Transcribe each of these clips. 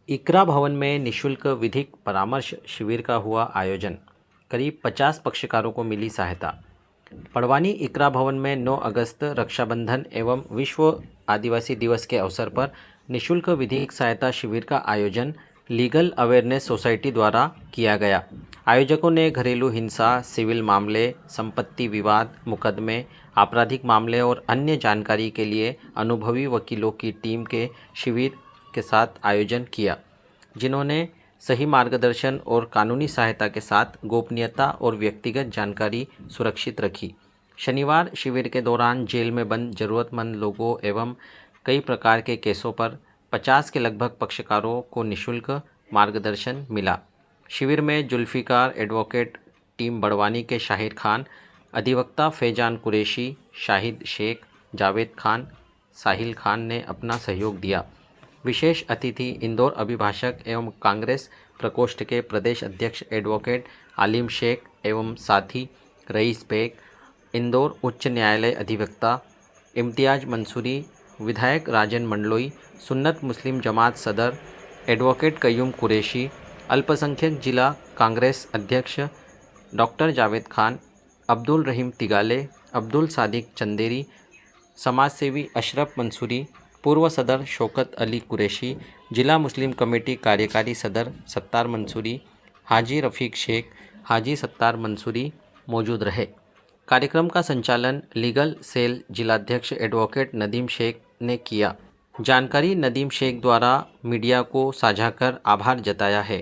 इकरा भवन में निःशुल्क विधिक परामर्श शिविर का हुआ आयोजन। करीब 50 पक्षकारों को मिली सहायता। बड़वानी इकरा भवन में 9 अगस्त रक्षाबंधन एवं विश्व आदिवासी दिवस के अवसर पर निःशुल्क विधिक सहायता शिविर का आयोजन लीगल अवेयरनेस सोसाइटी द्वारा किया गया। आयोजकों ने घरेलू हिंसा, सिविल मामले, संपत्ति विवाद, मुकदमे, आपराधिक मामले और अन्य जानकारी के लिए अनुभवी वकीलों की टीम के शिविर के साथ आयोजन किया, जिन्होंने सही मार्गदर्शन और कानूनी सहायता के साथ गोपनीयता और व्यक्तिगत जानकारी सुरक्षित रखी। शनिवार शिविर के दौरान जेल में बंद जरूरतमंद लोगों एवं कई प्रकार के केसों पर 50 के लगभग पक्षकारों को निःशुल्क मार्गदर्शन मिला। शिविर में जुल्फिकार एडवोकेट टीम बड़वानी के शाहिर खान, अधिवक्ता फैजान कुरैशी, शाहिद शेख, जावेद खान, साहिल खान ने अपना सहयोग दिया। विशेष अतिथि इंदौर अभिभाषक एवं कांग्रेस प्रकोष्ठ के प्रदेश अध्यक्ष एडवोकेट आलिम शेख एवं साथी रईस बेग, इंदौर उच्च न्यायालय अधिवक्ता इम्तियाज मंसूरी, विधायक राजन मंडलोई, सुन्नत मुस्लिम जमात सदर एडवोकेट कयूम कुरैशी, अल्पसंख्यक जिला कांग्रेस अध्यक्ष डॉक्टर जावेद खान, अब्दुल रहीम तिगाले, अब्दुल सादिक चंदेरी, समाजसेवी अशरफ मंसूरी, पूर्व सदर शौकत अली कुरैशी, जिला मुस्लिम कमेटी कार्यकारी सदर सत्तार मंसूरी, हाजी रफ़ीक शेख, हाजी सत्तार मंसूरी मौजूद रहे। कार्यक्रम का संचालन लीगल सेल जिलाध्यक्ष एडवोकेट नदीम शेख ने किया। जानकारी नदीम शेख द्वारा मीडिया को साझा कर आभार जताया है।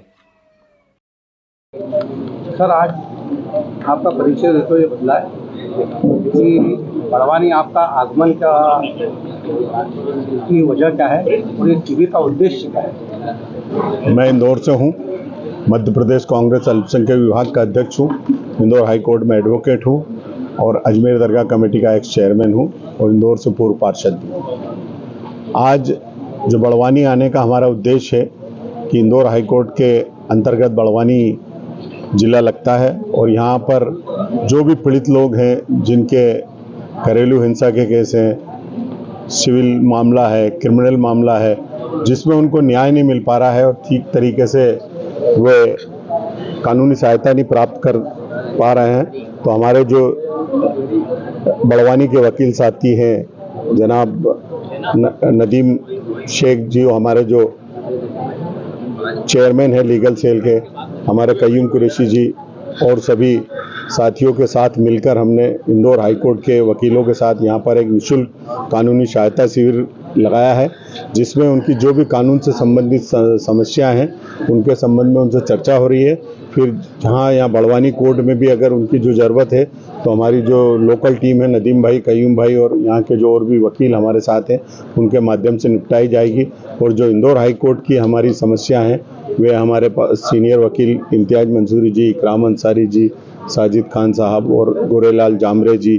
सर, आज आपका परिचय देते हुए बदला है कि बड़वानी आपका आगमन की वजह क्या है और ये शिविर का उद्देश्य क्या है? मैं इंदौर से हूँ, मध्य प्रदेश कांग्रेस अल्पसंख्यक विभाग का अध्यक्ष हूँ, इंदौर हाई कोर्ट में एडवोकेट हूँ और अजमेर दरगाह कमेटी का एक्स चेयरमैन हूँ और इंदौर से पूर्व पार्षद हूँ। आज जो बड़वानी आने का हमारा उद्देश्य है कि इंदौर हाई कोर्ट के अंतर्गत बड़वानी जिला लगता है और यहाँ पर जो भी पीड़ित लोग हैं, जिनके घरेलू हिंसा के केस हैं, सिविल मामला है, क्रिमिनल मामला है, जिसमें उनको न्याय नहीं मिल पा रहा है और ठीक तरीके से वे कानूनी सहायता नहीं प्राप्त कर पा रहे हैं, तो हमारे जो बड़वानी के वकील साथी हैं जनाब नदीम शेख जी, हमारे जो चेयरमैन है लीगल सेल के, हमारे कयूम कुरैशी जी और सभी साथियों के साथ मिलकर हमने इंदौर हाई कोर्ट के वकीलों के साथ यहाँ पर एक निःशुल्क कानूनी सहायता शिविर लगाया है, जिसमें उनकी जो भी कानून से संबंधित समस्या हैं उनके संबंध में उनसे चर्चा हो रही है। फिर जहाँ यहाँ बड़वानी कोर्ट में भी अगर उनकी जो ज़रूरत है तो हमारी जो लोकल टीम है, नदीम भाई, कयूम भाई और यहाँ के जो और भी वकील हमारे साथ हैं, उनके माध्यम से निपटाई जाएगी। और जो इंदौर हाई कोर्ट की हमारी समस्या हैं वे हमारे सीनियर वकील इम्तियाज मंसूरी जी, इकराम अंसारी जी, साजिद खान साहब और गोरेलाल जामरे जी,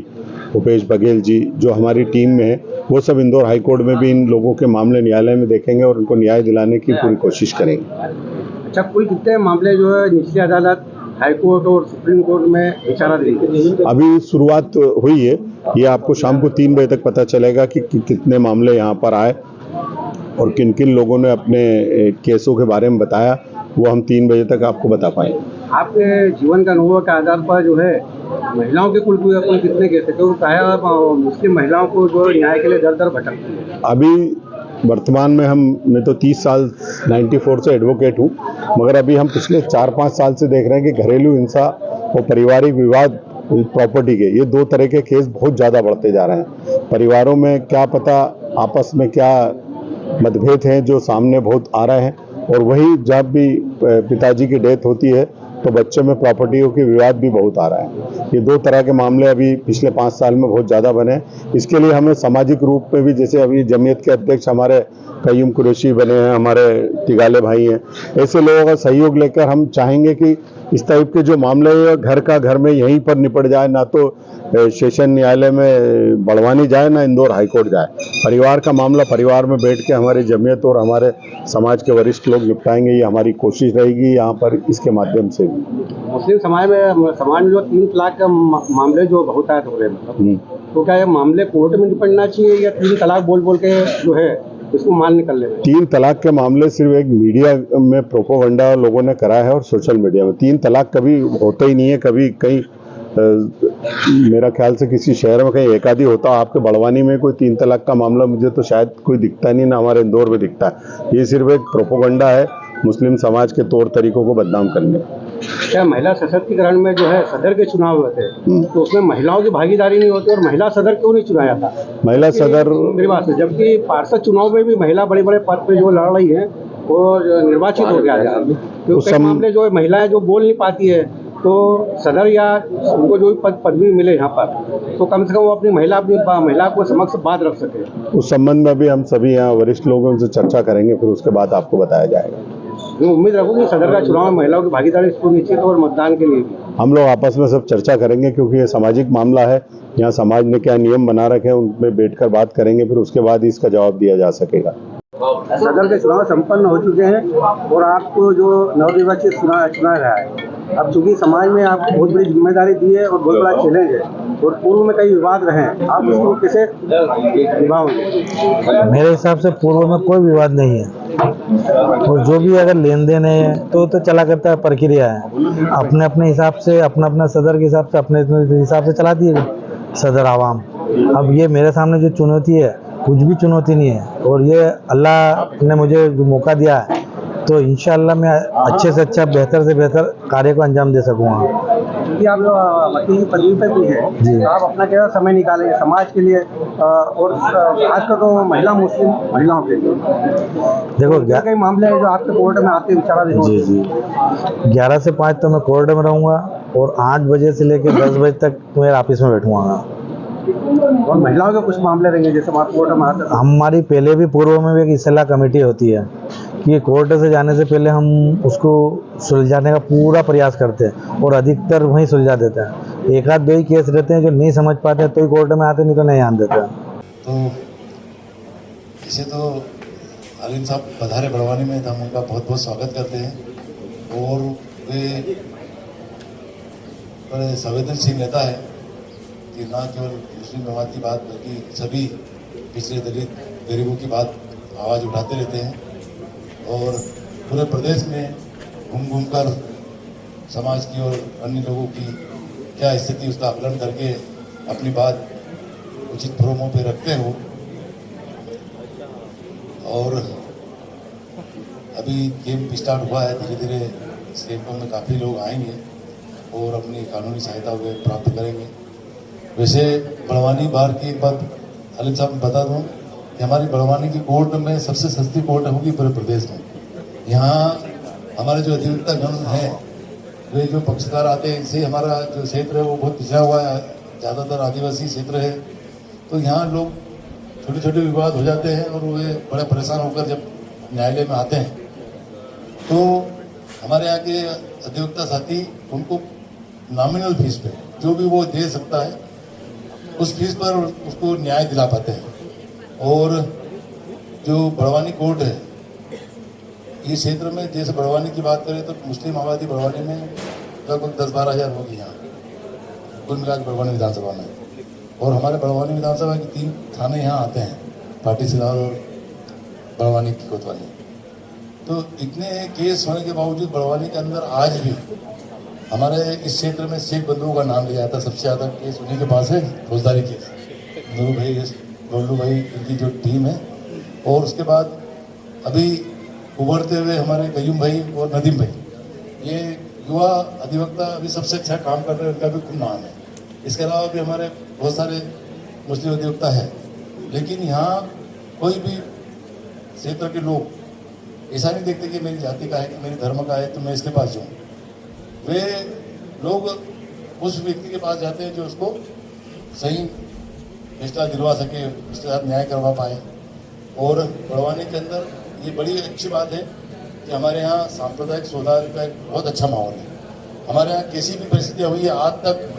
भूपेश बघेल जी, जो हमारी टीम में है, वो सब इंदौर हाई कोर्ट में भी इन लोगों के मामले न्यायालय में देखेंगे और उनको न्याय दिलाने की पूरी कोशिश करेंगे। अच्छा, कुल कितने मामले जो है निचली अदालत, हाई कोर्ट और सुप्रीम कोर्ट में विचारा देंगे? अभी शुरुआत हुई है, ये आपको शाम को 3 बजे तक पता चलेगा कि कितने मामले यहाँ पर आए और किन किन लोगों ने अपने केसों के बारे में बताया, वो हम 3 बजे तक आपको बता पाएंगे। आपके जीवन के अनुभव के आधार पर जो है महिलाओं के कुल कितने केस है, क्योंकि प्रायः मुस्लिम महिलाओं को जो न्याय के लिए दर दर भटकती है? अभी वर्तमान में मैं तो 30 साल 94 से एडवोकेट हूँ, मगर अभी हम पिछले 4-5 साल से देख रहे हैं कि घरेलू हिंसा और पारिवारिक विवाद, प्रॉपर्टी के, ये 2 तरह के केस बहुत ज़्यादा बढ़ते जा रहे हैं। परिवारों में क्या पता आपस में क्या मतभेद हैं जो सामने बहुत आ रहे हैं, और वही जब भी पिताजी की डेथ होती है तो बच्चों में प्रॉपर्टियों के विवाद भी बहुत आ रहा है। ये 2 तरह के मामले अभी पिछले 5 साल में बहुत ज़्यादा बने। इसके लिए हमें सामाजिक रूप में भी, जैसे अभी जमीयत के अध्यक्ष हमारे कयूम कुरैशी बने हैं, हमारे तिगाले भाई हैं, ऐसे लोगों का सहयोग लेकर हम चाहेंगे कि इस टाइप के जो मामले घर का घर में यहीं पर निपट जाए, ना तो सेशन न्यायालय में बड़वानी जाए, ना इंदौर हाई कोर्ट जाए। परिवार का मामला परिवार में बैठ के हमारी जमीयत और हमारे समाज के वरिष्ठ लोग निपटाएंगे, ये हमारी कोशिश रहेगी यहाँ पर इसके माध्यम से। मुस्लिम समाज में जो 3 तलाक के मामले जो बहुतायत हो रहे हैं, तो क्या ये मामले कोर्ट में निपटना चाहिए या 3 तलाक बोल के जो है इसको मान निकलने में। 3 तलाक के मामले सिर्फ एक मीडिया में प्रोपोगंडा लोगों ने करा है और सोशल मीडिया में। 3 तलाक कभी होता ही नहीं है। कभी कहीं मेरा ख्याल से किसी शहर में कहीं एक आधी होता। आपके बड़वानी में कोई 3 तलाक का मामला मुझे तो शायद कोई दिखता नहीं, ना हमारे इंदौर में दिखता है। ये सिर्फ एक प्रोपोगंडा है मुस्लिम समाज के तौर तरीकों को बदनाम करने। क्या महिला सशक्तिकरण में जो है सदर के चुनाव हुए थे, तो उसमें महिलाओं की भागीदारी नहीं होती और महिला सदर क्यों नहीं चुनाया था? महिला सदर मेरी बात है, जबकि पार्षद चुनाव में भी महिला बड़े बड़े पद पे जो लड़ रही है और निर्वाचित हो गया है, तो कई मामले जो है महिलाएं जो बोल नहीं पाती है, तो सदर या उनको जो भी पदवी मिले यहाँ पर, तो कम से कम वो अपनी महिला को समक्ष बात रख सके। उस संबंध में भी हम सभी यहाँ वरिष्ठ लोगों से चर्चा करेंगे, फिर उसके बाद आपको बताया जाएगा। मैं उम्मीद रखूँ कि सदर का चुनाव में महिलाओं की भागीदारी सुनिश्चित और मतदान के लिए भी हम लोग आपस में सब चर्चा करेंगे, क्योंकि ये सामाजिक मामला है। यहाँ समाज ने क्या नियम बना रखे हैं उनमें बैठकर बात करेंगे, फिर उसके बाद इसका जवाब दिया जा सकेगा। सदर के चुनाव संपन्न हो चुके हैं और आपको जो नवनिर्वाचित चुना रहा है। अब चूंकि समाज में आपको बहुत बड़ी जिम्मेदारी दी है और बहुत बड़ा चैलेंज है और पूर्व में कई विवाद रहे हैं, आप उसको कैसे निभाओगे? मेरे हिसाब से पूर्व में कोई विवाद नहीं है और जो भी अगर लेन देन है तो चला करता है, प्रक्रिया है। अपने अपने हिसाब से अपना सदर के हिसाब से अपने हिसाब से चला दिए सदर आवाम। अब ये मेरे सामने जो चुनौती है कुछ भी चुनौती नहीं है और ये अल्लाह ने मुझे जो मौका दिया है तो इंशाअल्लाह मैं अच्छे से अच्छा बेहतर से बेहतर कार्य को अंजाम दे सकूँगा। क्योंकि आप वकील की पदवी पर भी है जी, तो आप अपना क्या समय निकालेंगे समाज के लिए और खासकर तो मुस्लिम महिलाओं के लिए? देखो कई मामले हैं जो आपके कोर्ट में आते विचाराधीन होते हैं। जी 11 से 5 तो मैं कोर्ट में रहूँगा और 8 बजे से लेकर 10 बजे तक मैं ऑफिस में बैठूँगा। और महिलाओं के कुछ मामले रहेंगे जैसे आप कोर्ट में आते हैं। हमारी पहले भी पूर्व में भी एक इस्लाह कमेटी होती है कि कोर्ट से जाने से पहले हम उसको सुलझाने का पूरा प्रयास करते हैं और अधिकतर वहीं सुलझा देते हैं। एक आध दो ही केस रहते हैं जो नहीं समझ पाते हैं तो ही कोर्ट में आते, नहीं तो नहीं आने देते हैं। तो इसे तो आलिम साहब पधारे बड़वानी में, हम उनका बहुत बहुत स्वागत करते हैं और वे बड़े संवेदनशील नेता है कि ना केवल मुस्लिम जमात की बात बल्कि सभी पिछड़े दलित गरीबों की बात आवाज़ उठाते रहते हैं और पूरे प्रदेश में घूम कर समाज की और अन्य लोगों की क्या स्थिति उसका आकलन करके अपनी बात उचित फोरमों पे रखते हो। और अभी गेम स्टार्ट हुआ है, धीरे धीरे इस गेम में काफ़ी लोग आएंगे और अपनी कानूनी सहायता वगैरह प्राप्त करेंगे। वैसे बड़वानी बार की एक बात आलिम साहब मैं बता दूं कि हमारी बड़वानी की कोर्ट में सबसे सस्ती कोर्ट होगी पूरे प्रदेश में। यहाँ हमारे जो अधिवक्ता गण हैं वे जो पक्षकार आते हैं, इनसे हमारा जो क्षेत्र है वो बहुत पिछड़ा हुआ है, ज़्यादातर आदिवासी क्षेत्र है। तो यहाँ लोग छोटे छोटे विवाद हो जाते हैं और वे बड़े परेशान होकर जब न्यायालय में आते हैं तो हमारे यहाँ के अधिवक्ता साथी उनको नॉमिनल फीस पे जो भी वो दे सकता है उस फीस पर उसको न्याय दिला पाते हैं। और जो बड़वानी कोर्ट है इस क्षेत्र में, जैसे बड़वानी की बात करें तो मुस्लिम आबादी बड़वानी में लगभग 10-12 हज़ार होगी यहाँ कुल मिलाकर बड़वानी विधानसभा में। और हमारे बड़वानी विधानसभा के 3 थाने यहाँ आते हैं, पाटी सिलार और बड़वानी की कोतवाली। तो इतने केस होने के बावजूद बड़वानी के अंदर आज भी हमारे इस क्षेत्र में शेख बंधुओं का नाम लिया जाता है। सबसे ज़्यादा केस उन्हीं के पास है, फौजदारी केस। नूरू भाई, लोल्लू भाई, इनकी जो टीम है। और उसके बाद अभी उभरते हुए हमारे कयूम भाई और नदीम भाई, ये युवा अधिवक्ता अभी सबसे अच्छा काम कर रहे हैं, उनका भी खूब नाम है। इसके अलावा भी हमारे बहुत सारे मुस्लिम अधिवक्ता है। लेकिन यहाँ कोई भी क्षेत्र के लोग ऐसा नहीं देखते कि मेरी जाति का है कि मेरी धर्म का है तो मैं इसके पास जाऊँ। वे लोग उस व्यक्ति के पास जाते हैं जो उसको सही फैसला दिलवा सके, उसके साथ न्याय करवा पाए। और बड़वानी के अंदर ये बड़ी अच्छी बात है कि हमारे यहाँ सांप्रदायिक सौहार्द का एक बहुत अच्छा माहौल है। हमारे यहाँ कैसी भी परिस्थितियाँ हुई है आज तक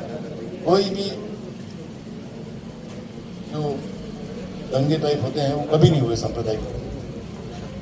कोई भी जो दंगे टाइप होते हैं वो कभी नहीं हुए सांप्रदायिक।